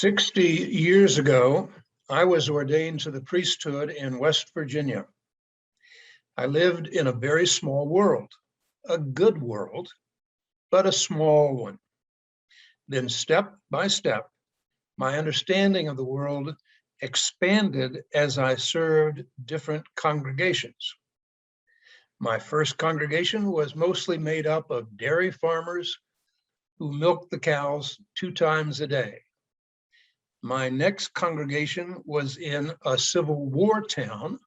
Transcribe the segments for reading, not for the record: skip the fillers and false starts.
60 years ago, I was ordained to the priesthood in West Virginia. I lived in a very small world, a good world, but a small one. Then step by step, my understanding of the world expanded as I served different congregations. My first congregation was mostly made up of dairy farmers who milked the cows 2 times a day. My next congregation was in a Civil War town,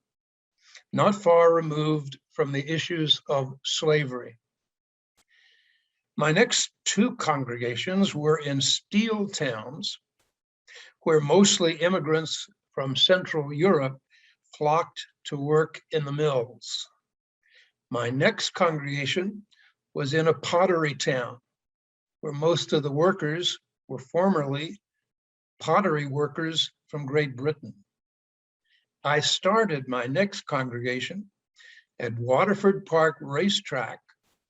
not far removed from the issues of slavery. My next 2 congregations were in steel towns, where mostly immigrants from Central Europe flocked to work in the mills. My next congregation was in a pottery town, where most of the workers were formerly pottery workers from Great Britain. I started my next congregation at Waterford Park Racetrack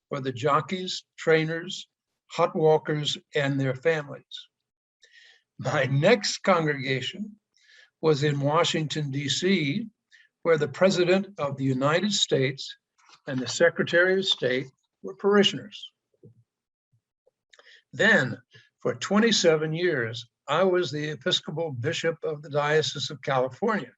for the jockeys, trainers, hot walkers, and their families. My next congregation was in Washington, D.C., where the President of the United States and the Secretary of State were parishioners. Then, for 27 years, I was the Episcopal Bishop of the Diocese of California.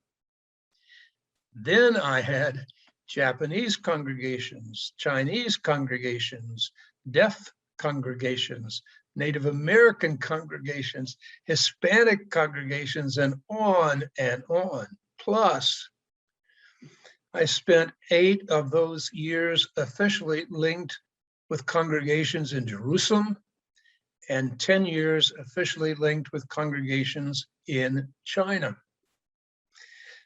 Then I had Japanese congregations, Chinese congregations, deaf congregations, Native American congregations, Hispanic congregations, and on and on. Plus, I spent 8 of those years officially linked with congregations in Jerusalem, and 10 years officially linked with congregations in China.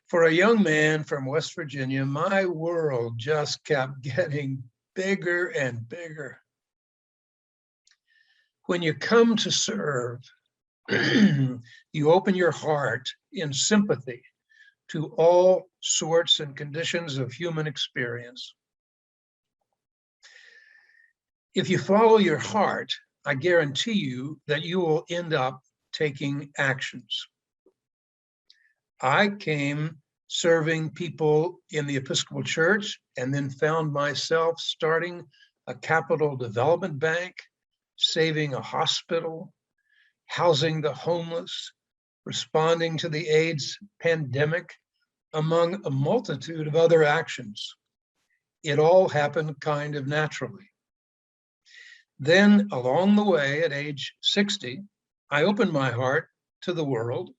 For a young man from West Virginia, my world just kept getting bigger and bigger. When you come to serve, you open your heart in sympathy to all sorts and conditions of human experience. If you follow your heart, I guarantee you that you will end up taking actions. I came serving people in the Episcopal Church and then found myself starting a capital development bank, saving a hospital, housing the homeless, responding to the AIDS pandemic, among a multitude of other actions. It all happened kind of naturally. Then along the way at age 60, I opened my heart to the world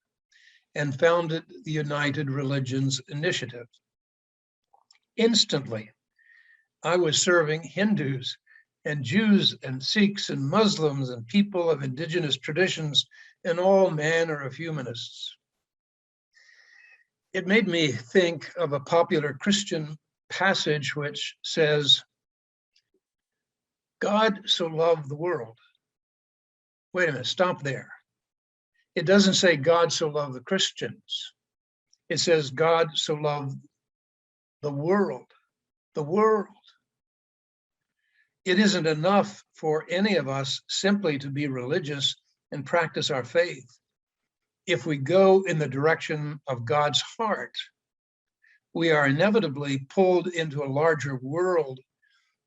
and founded the United Religions Initiative. Instantly, I was serving Hindus and Jews and Sikhs and Muslims and people of indigenous traditions and all manner of humanists. It made me think of a popular Christian passage which says, God so loved the world. Wait a minute, stop there. It doesn't say God so loved the Christians. It says God so loved the world, the world. It isn't enough for any of us simply to be religious and practice our faith. If we go in the direction of God's heart, we are inevitably pulled into a larger world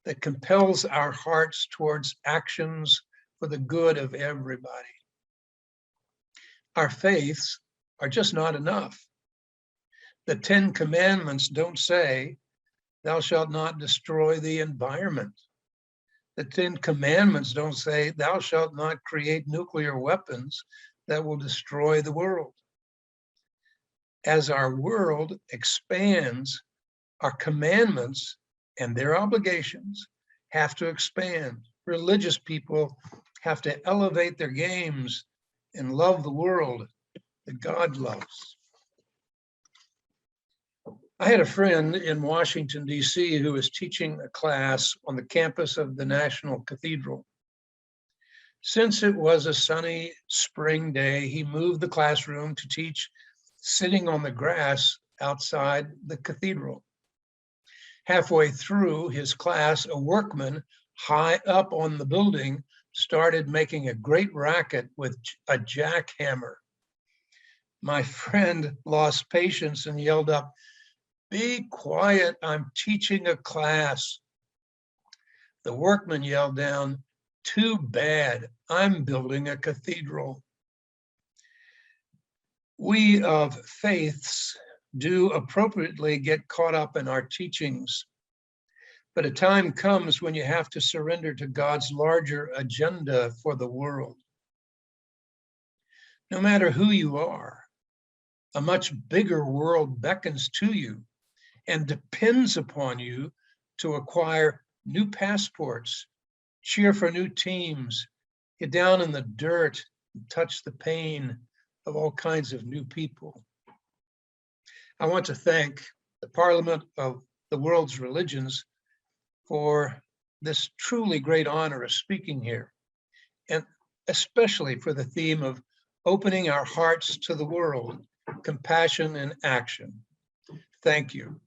that compels our hearts towards actions for the good of everybody. Our faiths are just not enough. The 10 Commandments don't say, thou shalt not destroy the environment. The 10 Commandments don't say, thou shalt not create nuclear weapons that will destroy the world. As our world expands, our commandments and their obligations have to expand. Religious people have to elevate their games and love the world that God loves. I had a friend in Washington, D.C. who was teaching a class on the campus of the National Cathedral. Since it was a sunny spring day, he moved the classroom to teach sitting on the grass outside the cathedral. Halfway through his class, a workman high up on the building started making a great racket with a jackhammer. My friend lost patience and yelled up, "Be quiet, I'm teaching a class." The workman yelled down, "Too bad, I'm building a cathedral." We of faiths do appropriately get caught up in our teachings, but a time comes when you have to surrender to God's larger agenda for the world. No matter who you are, a much bigger world beckons to you and depends upon you to acquire new passports, cheer for new teams, get down in the dirt, and touch the pain of all kinds of new people. I want to thank the Parliament of the World's Religions for this truly great honor of speaking here, and especially for the theme of opening our hearts to the world, compassion in action. Thank you.